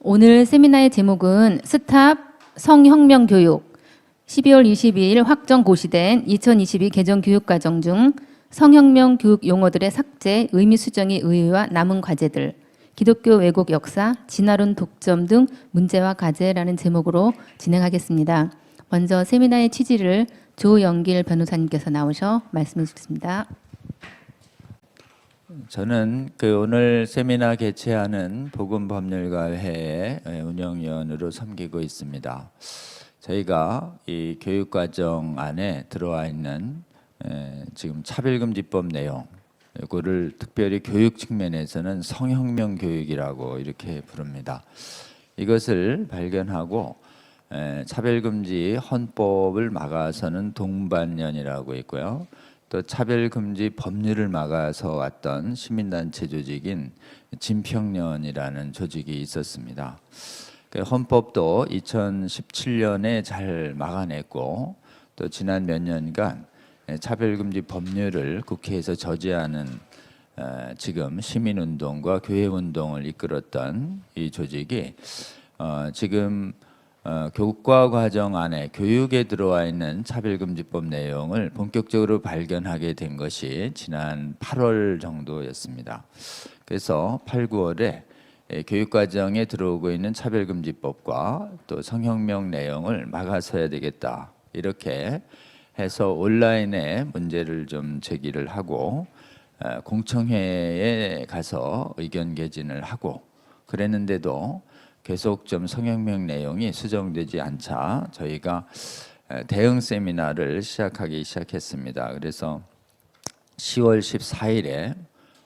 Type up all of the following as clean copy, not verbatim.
오늘 세미나의 제목은 스탑 성혁명 교육 12월 22일 확정 고시된 2022 개정 교육과정 중 성혁명 교육 용어들의 삭제, 의미 수정의 의의와 남은 과제들, 기독교 왜곡 역사, 진화론 독점 등 문제와 과제라는 제목으로 진행하겠습니다. 먼저 세미나의 취지를 조영길 변호사님께서 나오셔 말씀해 주십니다. 저는 오늘 세미나 개최하는 복음법률가회의 운영위원으로 섬기고 있습니다. 저희가 이 교육과정 안에 들어와 있는 지금 차별금지법 내용, 이거를 특별히 교육 측면에서는 성혁명 교육이라고 이렇게 부릅니다. 이것을 발견하고 차별금지 헌법을 막아서는 동반련이라고 있고요. 또 차별금지 법률을 막아서 왔던 시민단체 조직인 진평련이라는 조직이 있었습니다. 헌법도 2017년에 잘 막아냈고 또 지난 몇 년간 차별금지 법률을 국회에서 저지하는 지금 시민운동과 교회운동을 이끌었던 이 조직이 지금 교과 과정 안에 교육에 들어와 있는 차별금지법 내용을 본격적으로 발견하게 된 것이 지난 8월 정도였습니다. 그래서 8, 9월에 교육과정에 들어오고 있는 차별금지법과 또 성혁명 내용을 막아서야 되겠다, 이렇게 해서 온라인에 문제를 좀 제기를 하고 공청회에 가서 의견 개진을 하고 그랬는데도 계속 좀 성혁명 내용이 수정되지 않자 저희가 대응 세미나를 시작했습니다. 그래서 10월 14일에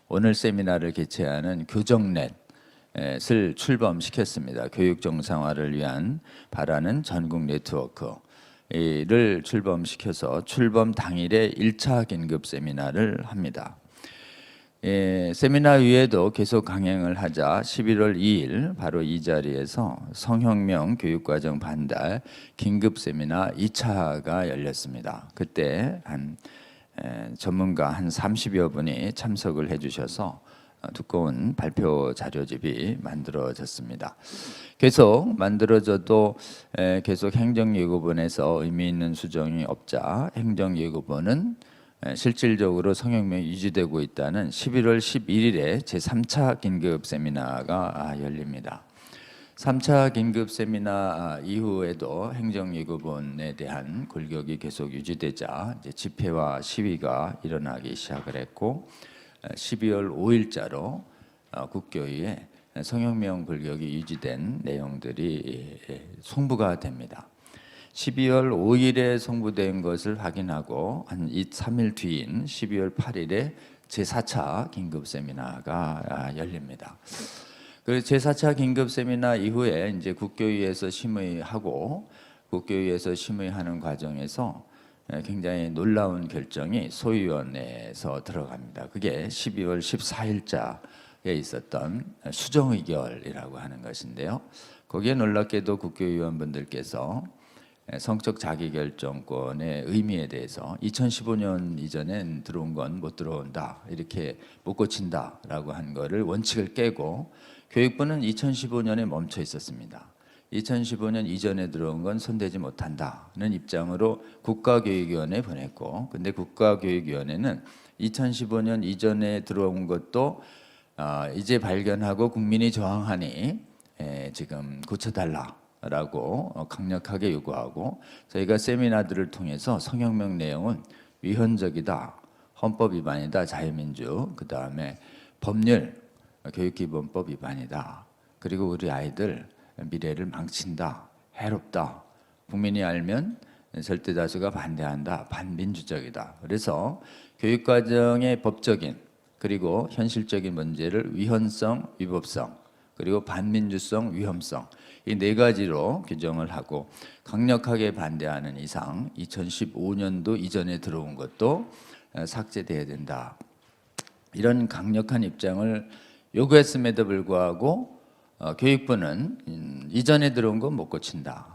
오늘 세미나를 개최하는 교정넷을 출범시켰습니다. 교육 정상화를 위한 바라는 전국 네트워크를 출범시켜서 출범 당일에 1차 긴급 세미나를 합니다. 세미나 위에도 계속 강행을 하자 11월 2일 바로 이 자리에서 성혁명 교육과정 반달 긴급 세미나 2차가 열렸습니다. 그때 전문가 한 30여 분이 참석을 해주셔서 두꺼운 발표 자료집이 만들어졌습니다. 계속 만들어져도 계속 행정예고본에서 의미 있는 수정이 없자 행정예고본은 실질적으로 성혁명이 유지되고 있다는 11월 11일에 제3차 긴급 세미나가 열립니다. 3차 긴급 세미나 이후에도 행정예고본에 대한 골격이 계속 유지되자 이제 집회와 시위가 일어나기 시작을 했고 12월 5일자로 국교위에 성혁명 골격이 유지된 내용들이 송부가 됩니다. 12월 5일에 송부된 것을 확인하고 한 3일 뒤인 12월 8일에 제4차 긴급 세미나가 열립니다. 그래서 제4차 긴급 세미나 이후에 이제 국교위에서 심의하고 국교위에서 심의하는 과정에서 굉장히 놀라운 결정이 소위원회에서 들어갑니다. 그게 12월 14일자에 있었던 수정의결이라고 하는 것인데요. 거기에 놀랍게도 국교위원분들께서 성적 자기결정권의 의미에 대해서 2015년 이전엔 들어온 건 못 들어온다, 이렇게 못 고친다라고 한 거를 원칙을 깨고 교육부는 2015년에 멈춰 있었습니다. 2015년 이전에 들어온 건 손대지 못한다는 입장으로 국가교육위원회에 보냈고, 근데 국가교육위원회는 2015년 이전에 들어온 것도 이제 발견하고 국민이 저항하니 지금 고쳐달라라고 강력하게 요구하고, 저희가 세미나들을 통해서 성혁명 내용은 위헌적이다, 헌법 위반이다, 자유민주, 그 다음에 법률, 교육기본법 위반이다, 그리고 우리 아이들 미래를 망친다, 해롭다, 국민이 알면 절대다수가 반대한다, 반민주적이다. 그래서 교육과정의 법적인 그리고 현실적인 문제를 위헌성, 위법성, 그리고 반민주성, 위험성, 이 네 가지로 규정을 하고 강력하게 반대하는 이상 2015년도 이전에 들어온 것도 삭제돼야 된다, 이런 강력한 입장을 요구했음에도 불구하고 교육부는 이전에 들어온 건 못 고친다는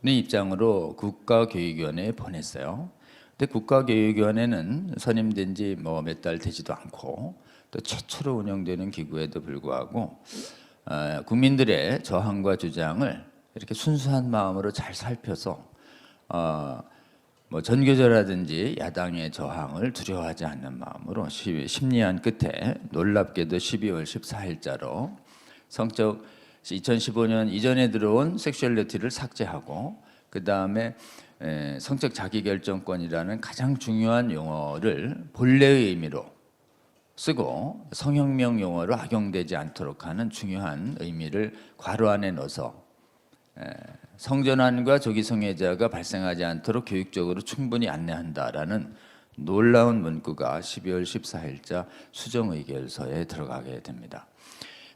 입장으로 국가교육위원회에 보냈어요. 근데 국가교육위원회는 선임된 지 몇 달 되지도 않고 또 최초로 운영되는 기구에도 불구하고 국민들의 저항과 주장을 이렇게 순수한 마음으로 잘 살펴서 뭐 전교조라든지 야당의 저항을 두려워하지 않는 마음으로 심리한 끝에 놀랍게도 12월 14일자로 성적 2015년 이전에 들어온 섹슈얼리티를 삭제하고 그 다음에 성적 자기결정권이라는 가장 중요한 용어를 본래의 의미로 쓰고 성혁명 용어로 악용되지 않도록 하는 중요한 의미를 괄호 안에 넣어서 성전환과 조기성애자가 발생하지 않도록 교육적으로 충분히 안내한다라는 놀라운 문구가 12월 14일자 수정의결서에 들어가게 됩니다.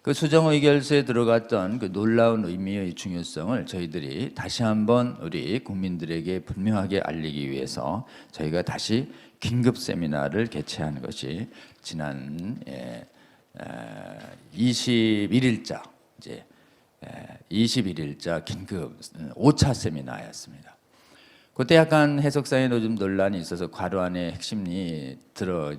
그 수정의결서에 들어갔던 그 놀라운 의미의 중요성을 저희들이 다시 한번 우리 국민들에게 분명하게 알리기 위해서 저희가 다시 긴급 세미나를 개최한 것이 지난 21일자 이제 21일자 긴급 5차 세미나였습니다. 그때 약간 해석상에 좀 논란이 있어서 괄호 안에 핵심이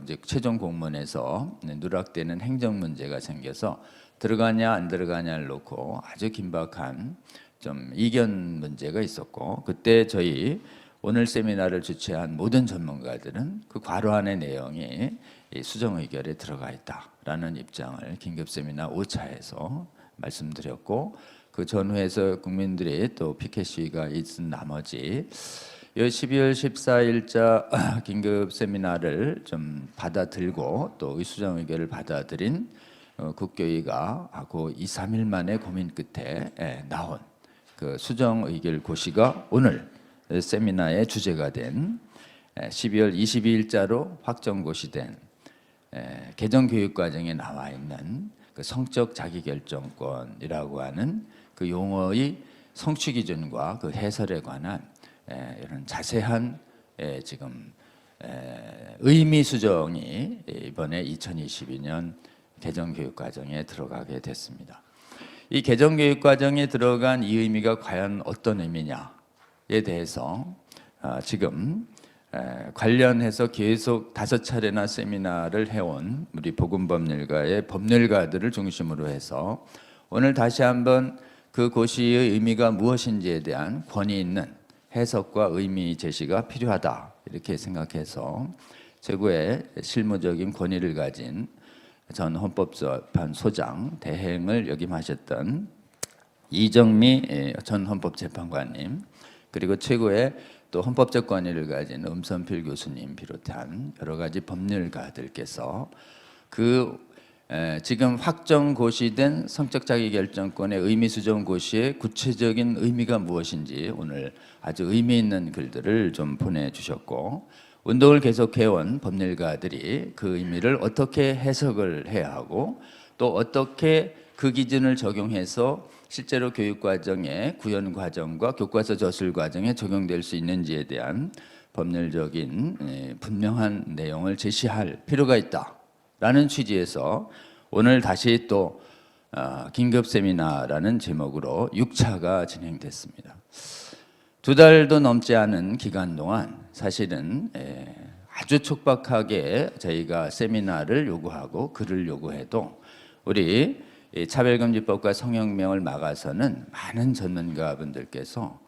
이제 최종 공문에서 누락되는 행정 문제가 생겨서 들어가냐 안 들어가냐를 놓고 아주 긴박한 좀 이견 문제가 있었고, 그때 저희 오늘 세미나를 주최한 모든 전문가들은 그 괄호 안의 내용이 이 수정 의결에 들어가 있다라는 입장을 긴급 세미나 5차에서 말씀드렸고, 그 전후에서 국민들이 또 피켓 시위가 있은 나머지 12월 14일자 긴급 세미나를 좀 받아들고 또 의수정 의결을 받아들인 국교위가 하고 2, 3일 만에 고민 끝에 나온 그 수정 의결 고시가 오늘 세미나의 주제가 된 12월 22일자로 확정 고시된 개정 교육 과정에 나와 있는 그 성적 자기결정권이라고 하는 그 용어의 성취 기준과 그 해설에 관한 이런 자세한 지금 의미 수정이 이번에 2022년 개정 교육 과정에 들어가게 됐습니다. 이 개정 교육 과정에 들어간 이 의미가 과연 어떤 의미냐에 대해서 지금 관련해서 계속 5차례나 세미나를 해온 우리 복음법률가의 법률가들을 중심으로 해서 오늘 다시 한번 그 고시의 의미가 무엇인지에 대한 권위 있는 해석과 의미 제시가 필요하다 이렇게 생각해서 최고의 실무적인 권위를 가진 전 헌법재판 소장 대행을 역임하셨던 이정미 전 헌법재판관님, 그리고 최고의 또 헌법적 권위를 가진 음선필 교수님 비롯한 여러 가지 법률가들께서 그 지금 확정 고시된 성적 자기결정권의 의미 수정 고시의 구체적인 의미가 무엇인지 오늘 아주 의미 있는 글들을 좀 보내주셨고, 운동을 계속해온 법률가들이 그 의미를 어떻게 해석을 해야 하고 또 어떻게 그 기준을 적용해서 실제로 교육과정의 구현과정과 교과서 저술과정에 적용될 수 있는지에 대한 법률적인 분명한 내용을 제시할 필요가 있다라는 취지에서 오늘 다시 또 긴급 세미나라는 제목으로 6차가 진행됐습니다. 2달도 넘지 않은 기간 동안 사실은 아주 촉박하게 저희가 세미나를 요구하고 글을 요구해도 우리 차별금지법과 성혁명을 막아서는 많은 전문가분들께서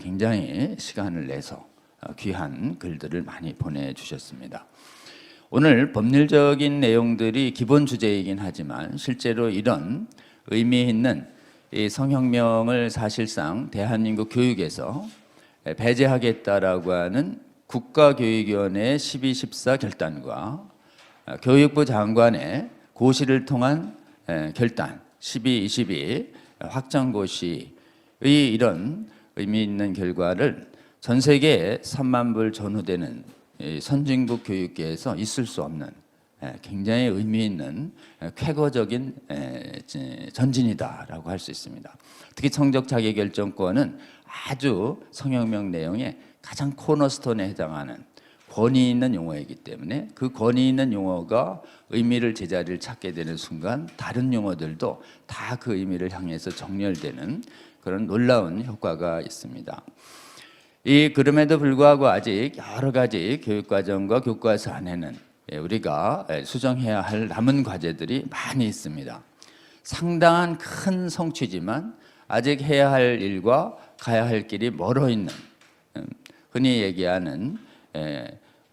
굉장히 시간을 내서 귀한 글들을 많이 보내주셨습니다. 오늘 법률적인 내용들이 기본 주제이긴 하지만 실제로 이런 의미 있는 이 성혁명을 사실상 대한민국 교육에서 배제하겠다라고 하는 국가교육위원회의 12.14 결단과 교육부 장관의 고시를 통한 결단 12.22 확정고시의 이런 의미 있는 결과를 전 세계 3만 불 전후되는 선진국 교육계에서 있을 수 없는 굉장히 의미 있는 쾌거적인 전진이다라고 할 수 있습니다. 특히 성적 자기결정권은 아주 성혁명 내용의 가장 코너스톤에 해당하는 권위 있는 용어이기 때문에 그 권위 있는 용어가 의미를 제자리를 찾게 되는 순간 다른 용어들도 다 그 의미를 향해서 정렬되는 그런 놀라운 효과가 있습니다. 그럼에도 불구하고 아직 여러 가지 교육과정과 교과서 안에는 우리가 수정해야 할 남은 과제들이 많이 있습니다. 상당한 큰 성취지만 아직 해야 할 일과 가야 할 길이 멀어 있는, 흔히 얘기하는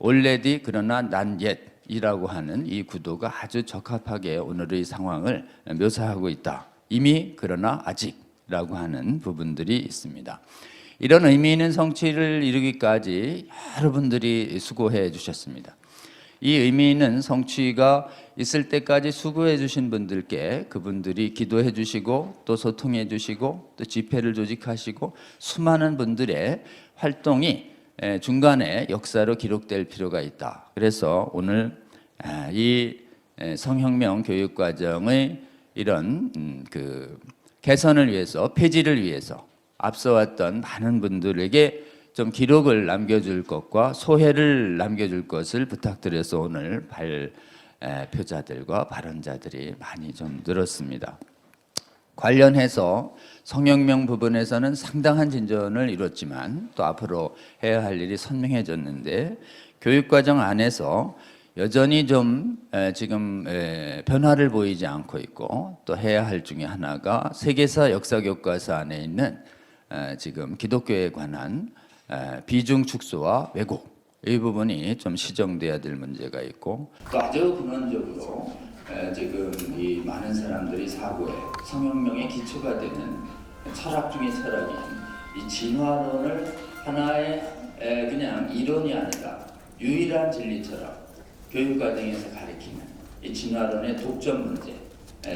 already 그러나 not yet이라고 하는 이 구도가 아주 적합하게 오늘의 상황을 묘사하고 있다. 이미 그러나 아직이라고 하는 부분들이 있습니다. 이런 의미 있는 성취를 이루기까지 여러분들이 수고해 주셨습니다. 이 의미 있는 성취가 있을 때까지 수고해 주신 분들께 그분들이 기도해 주시고 또 소통해 주시고 또 집회를 조직하시고 수많은 분들의 활동이 중간에 역사로 기록될 필요가 있다. 그래서 오늘 이 성혁명 교육과정의 이런 그 개선을 위해서, 폐지를 위해서 앞서왔던 많은 분들에게 좀 기록을 남겨줄 것과 소회를 남겨줄 것을 부탁드려서 오늘 발표자들과 발언자들이 많이 좀 늘었습니다. 관련해서 성혁명 부분에서는 상당한 진전을 이뤘지만 또 앞으로 해야 할 일이 선명해졌는데 교육과정 안에서 여전히 좀 지금 변화를 보이지 않고 있고 또 해야 할 중에 하나가 세계사 역사교과서 안에 있는 지금 기독교에 관한 비중 축소와 왜곡 이 부분이 좀 시정돼야 될 문제가 있고 또 아주 근원적으로 지금 이 많은 사람들이 사고에 성혁명의 기초가 되는 철학 중의 철학인 이 진화론을 하나의 그냥 이론이 아니라 유일한 진리처럼 교육과정에서 가르치는 이 진화론의 독점 문제,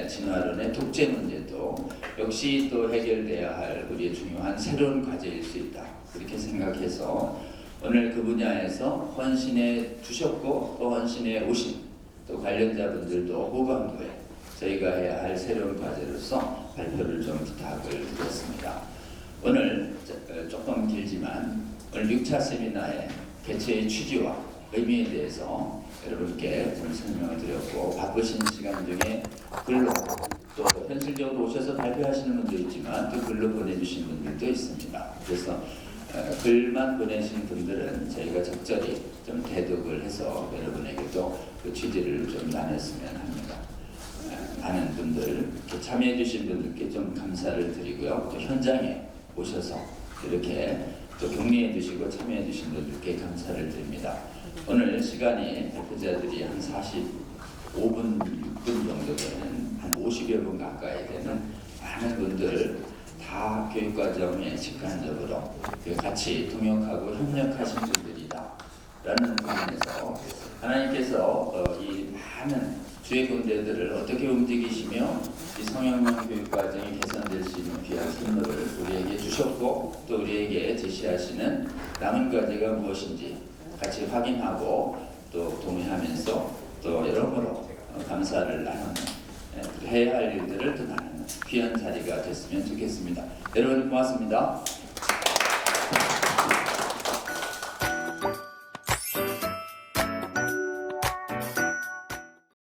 진화론의 독재 문제도 역시 또 해결돼야 할 우리의 중요한 새로운 과제일 수 있다. 그렇게 생각해서 오늘 그 분야에서 헌신해 주셨고 또 헌신해 오신 또 관련자분들도 후반부에 저희가 해야 할 새로운 과제로서 발표를 좀 부탁을 드렸습니다. 오늘 조금 길지만 오늘 6차 세미나의 개최의 취지와 의미에 대해서 여러분께 좀 설명을 드렸고 바쁘신 시간 중에 글로 또 현실적으로 오셔서 발표하시는 분도 있지만 또 글로 보내주신 분들도 있습니다. 그래서 글만 보내신 분들은 저희가 적절히 좀 대독을 해서 여러분에게도 그 취지를 좀 나눴으면 합니다. 많은 분들 참여해 주신 분들께 좀 감사를 드리고요. 또 현장에 오셔서 이렇게 또 격려해 주시고 참여해 주신 분들께 감사를 드립니다. 오늘 시간이 발표자들이 한 45분, 6분 정도 되는 한 50여 분 가까이 되는 많은 분들 다 교육과정에 직관적으로 같이 동역하고 협력하신 분들이다 라는 부분에서 하나님께서 이 많은 주의 군대들을 어떻게 움직이시며 이 성혁명 교육과정이 개선될 수 있는 귀한 선물을 우리에게 주셨고 또 우리에게 제시하시는 남은 과제가 무엇인지 같이 확인하고 또 동의하면서 또 여러모로 감사를 나누는 해야 할 일들을 또 나누는 귀한 자리가 됐으면 좋겠습니다. 여러분 고맙습니다.